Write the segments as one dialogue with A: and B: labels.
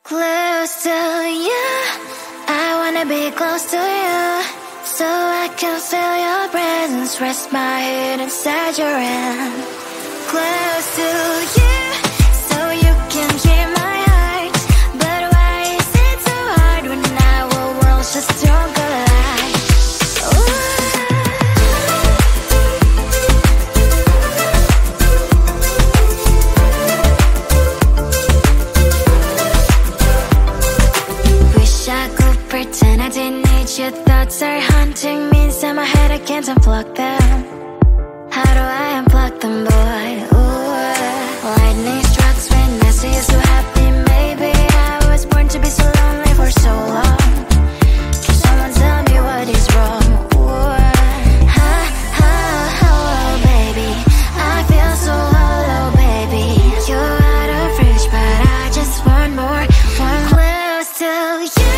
A: Close to you, I wanna be close to you, so I can feel your presence, rest my head inside your hand. Close to you, so you can hear my heart, but why is it so hard when our world's just don't collide? Pretend I didn't need your thoughts are haunting me inside my head, I can't unplug them. How do I unplug them, boy? Ooh, lightning strikes when I see you so happy. Maybe I was born to be so lonely for so long. Can someone tell me what is wrong? Ooh, ha, ha, hello, baby. I feel so hollow, baby. You're out of reach, but I just want more, one close to you.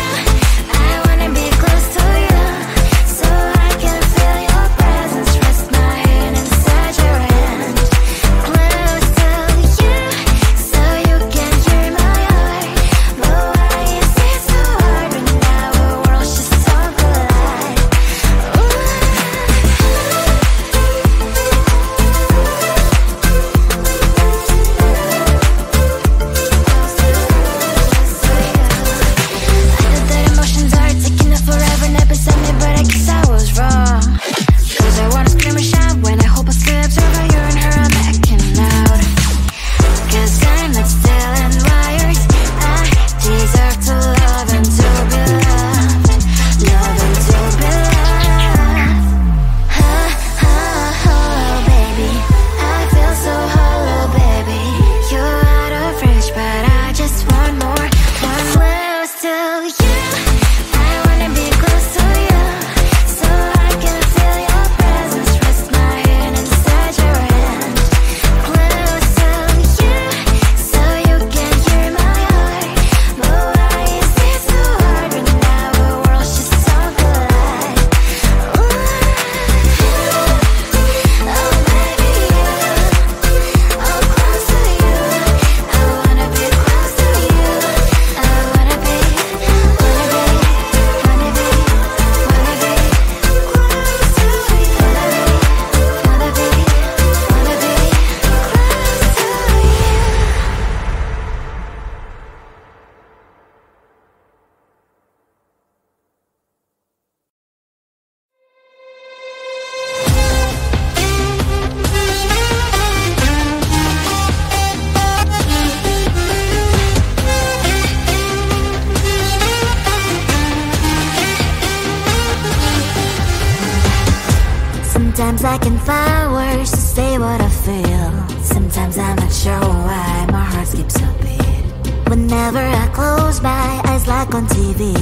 B: Sometimes I can find words to say what I feel. Sometimes I'm not sure why my heart skips a beat. Whenever I close my eyes like on TV,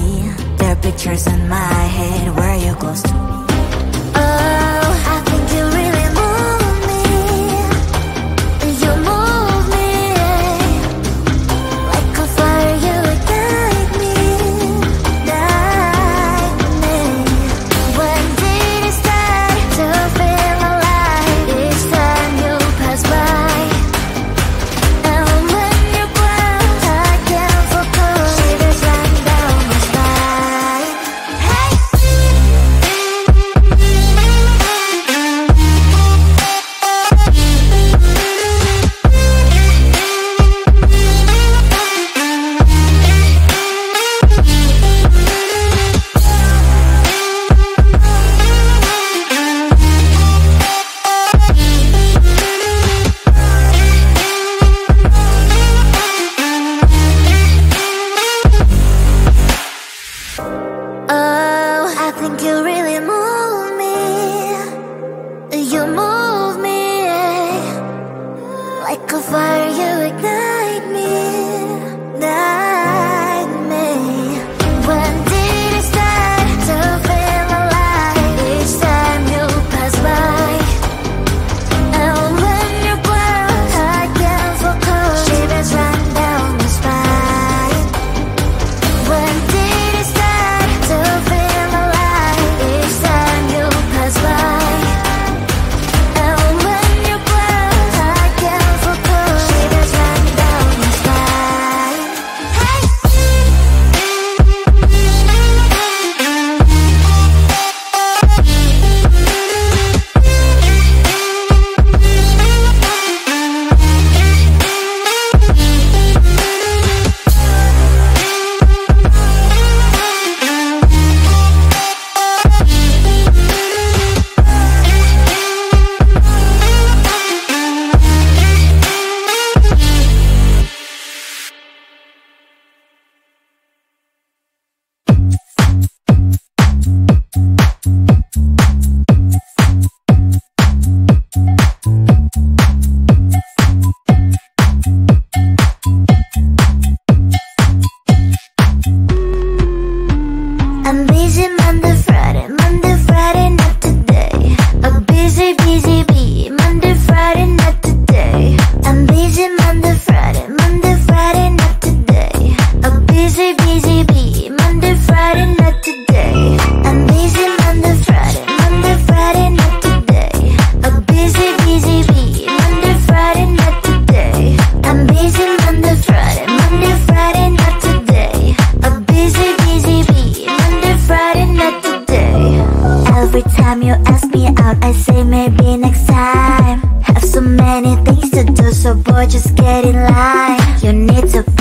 B: there are pictures in my head where you're close to me. Oh, I think you really move me. You move me like a fire, you would guide me, guide me. When did it start to feel alive? Each time you pass by, and when you ground, I can't focus. Shivers run down my spine. Hey.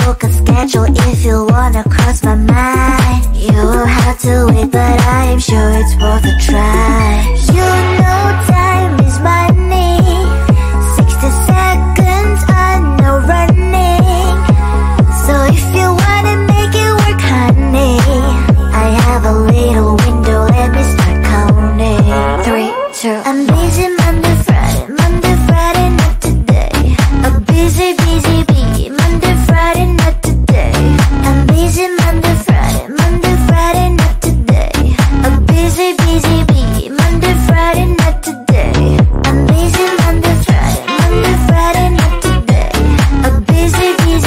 B: book a schedule if you wanna cross my mind. You will have to wait, but I'm sure it's worth a try. You know time is money. 60 seconds on no running. So if you wanna make it work, honey, I have a little window, let me start counting. 3, 2, I'm busy Monday, Friday, not today. A busy bee, Monday, Friday, not today. I'm busy Monday, Friday, not today. A busy bee, Monday, Friday, not today. I'm busy Monday, Friday, not today. A busy bee,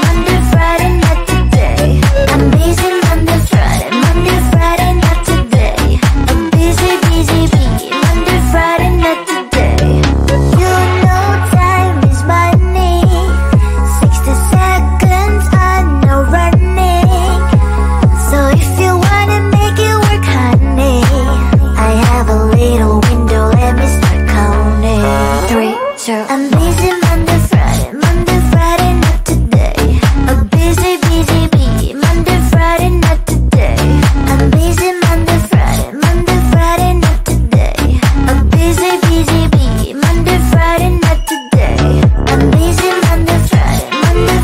B: Monday, Friday, not today. I'm busy Monday, Friday, not today. A busy bee, Monday, Friday, not today. You know time is money. 60 seconds on no running. So if you wanna make it work, honey, I have a little window, let me start counting. 3, 2, I'm busy Monday, Friday, not today. A busy bee, Monday, Friday, not today. I'm busy Monday, Friday, not today. A busy bee, Monday, Friday, not today. I'm busy Monday,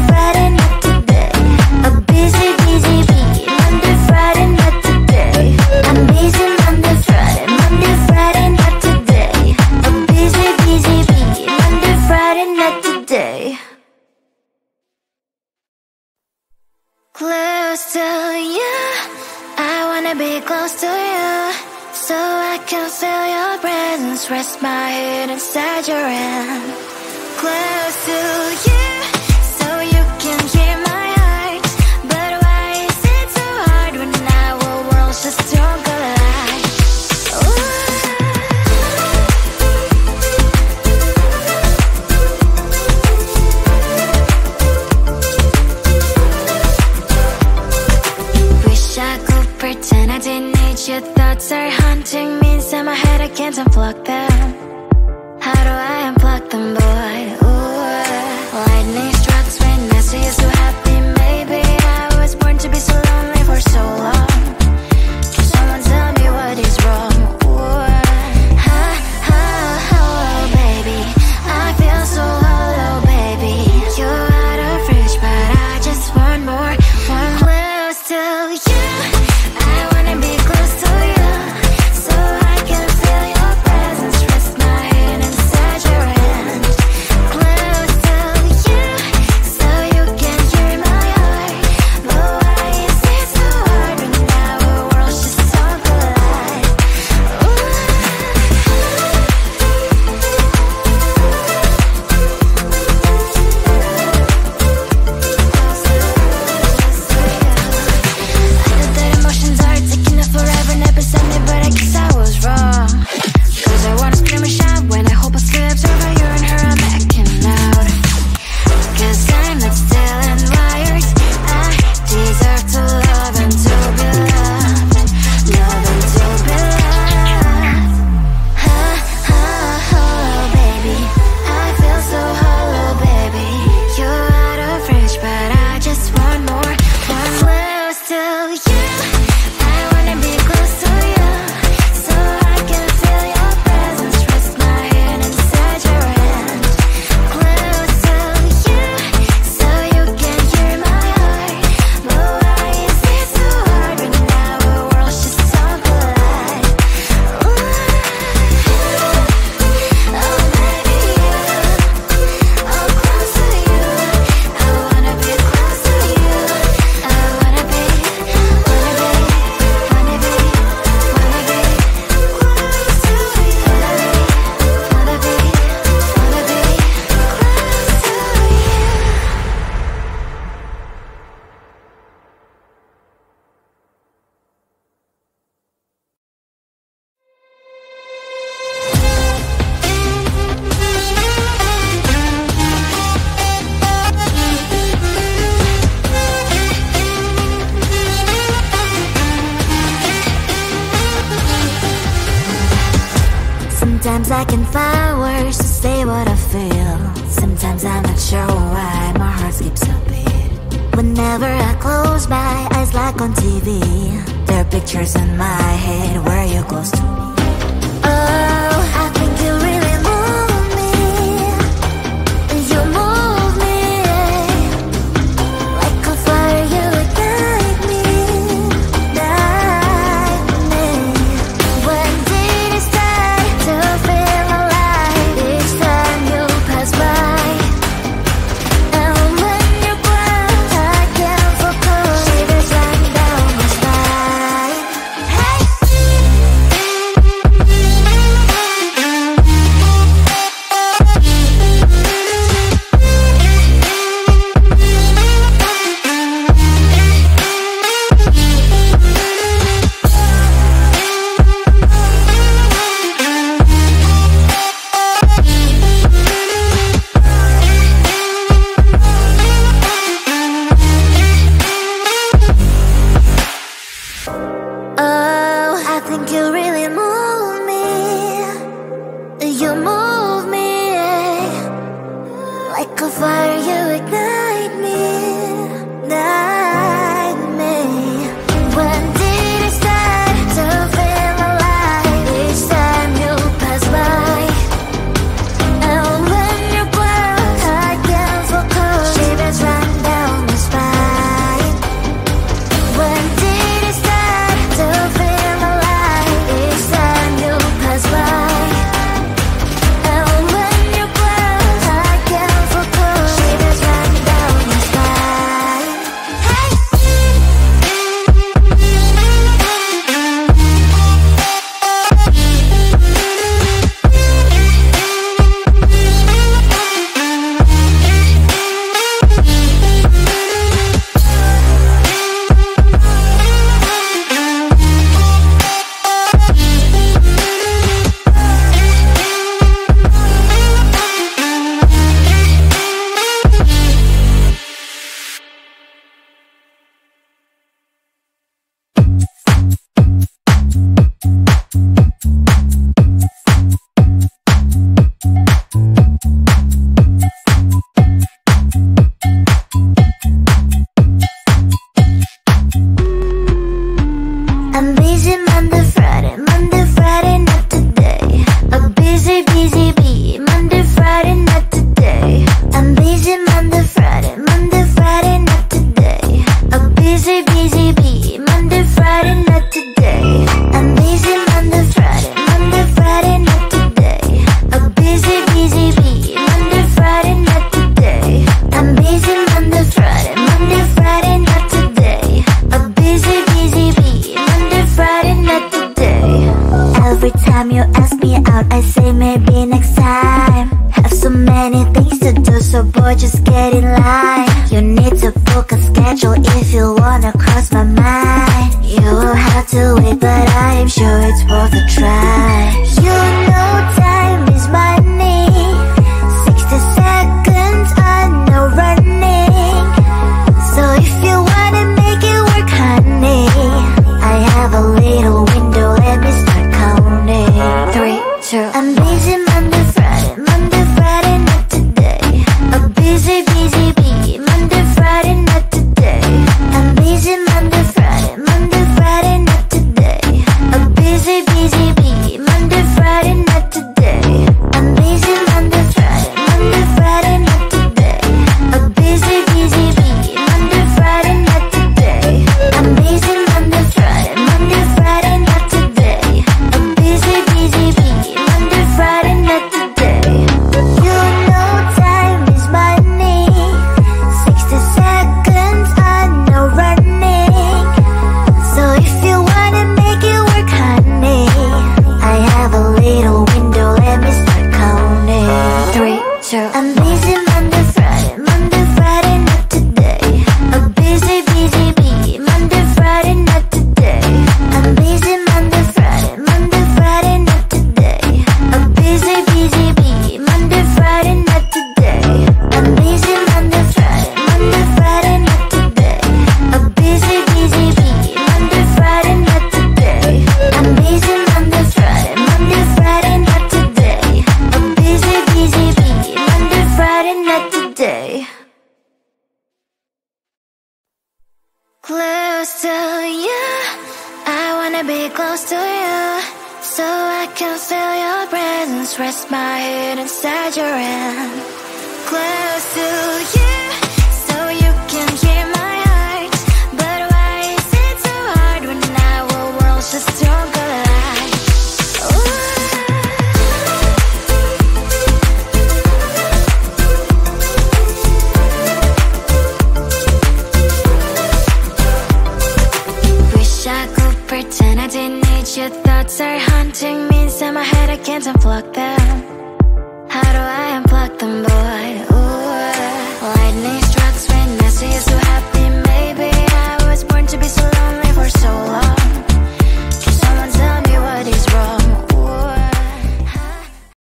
B: Friday, not today. A busy bee, Monday, Friday, not today. I'm busy Monday, Friday, not today. A busy bee, Monday, Friday, not today. Close to you, I wanna be close to you, so I can feel your presence, rest my head inside your hand. Close to you, so you can hear my heart. But why is it so hard when our worlds just don't collide? Wish I could pretend I didn't need your thoughts are haunting me inside my head, I can't unplug them. How do I unplug them, boy? Ooh, lightning strikes when I see you so happy. Maybe I was born to be so lonely for so long. Can someone tell me what is wrong? Ooh, baby, I feel so hollow, baby. You're out of reach, but I just want more. Close to you, I wanna be close to you, so I can feel your presence, rest my head inside your hand. Close to you, so you can hear my heart. But why is it so hard when our worlds just don't collide? I know that emotions are taking up forever, never send me, but I guess I was wrong. Cause I wanna scream and shout when I hope I still observe how you and her are making out. Cause I'm not still and wired. I deserve to love and to be loved. Love and to be loved. Baby, I feel so hollow, baby. You're out of reach, but I just want more. Close to you, I wanna be close to you, so I can feel your presence, rest my head inside your hand. Close to you, so you can hear my heart. But why is it so hard when our worlds just don't collide? Oh baby, oh close to you, I wanna be close to you. I wanna be Sometimes I can find words to say what I feel. Sometimes I'm not sure why my heart skips a beat. Whenever I close my eyes like on TV, there are pictures in my head where you're close to me. Oh, I think you really move me. You move me like a fire, you ignite me, ignite me. When did it start to feel alive? Each time you pass by, and when you glance, I can't focus. Shivers run down my spine. Hey. Oh, I think you really move me. You move me like a fire, you ignite me, ignite me. When did it start to feel alive? Each time you pass by, and when you glance, I can't focus. Shivers run down my spine. When did it start to feel alive? Each time you pass by, and when you glance, I can't focus. Shivers run down my spine. Hey. I'm busy Monday, Friday, not today. A busy, busy bee, Monday, Friday, not today. I'm busy Monday, Friday, not today. A busy, busy bee, Monday, Friday, not today. I'm busy Monday, Friday, not today. A busy, busy bee, Monday, Friday, not today. I'm busy Monday, Friday, not today. A busy, busy bee, Monday, Friday, not today. Every time you ask me out, I say maybe next time. Have so many things to do, so boy, just get in line. You need to book a schedule if you wanna cross my mind. You will have to wait, but I am sure it's worth a try. You know time is money. 60 seconds on no running. So if you wanna make it work, honey, I have a little window, let me start counting. 3, 2, I'm busy Monday, Friday, not today. A busy, busy bee, Monday, Friday, not today. I'm busy Monday, Friday, not today. A busy, busy bee, Monday, Friday,
A: Close to you, I wanna be close to you, so I can feel your presence, rest my head inside your hand. Close to you, so you can hear my heart, but why is it so hard when our worlds just don't collide? Wish I could pretend I didn't need your thoughts are haunting me inside my head, I can't unplug them. How do I unplug them, boy?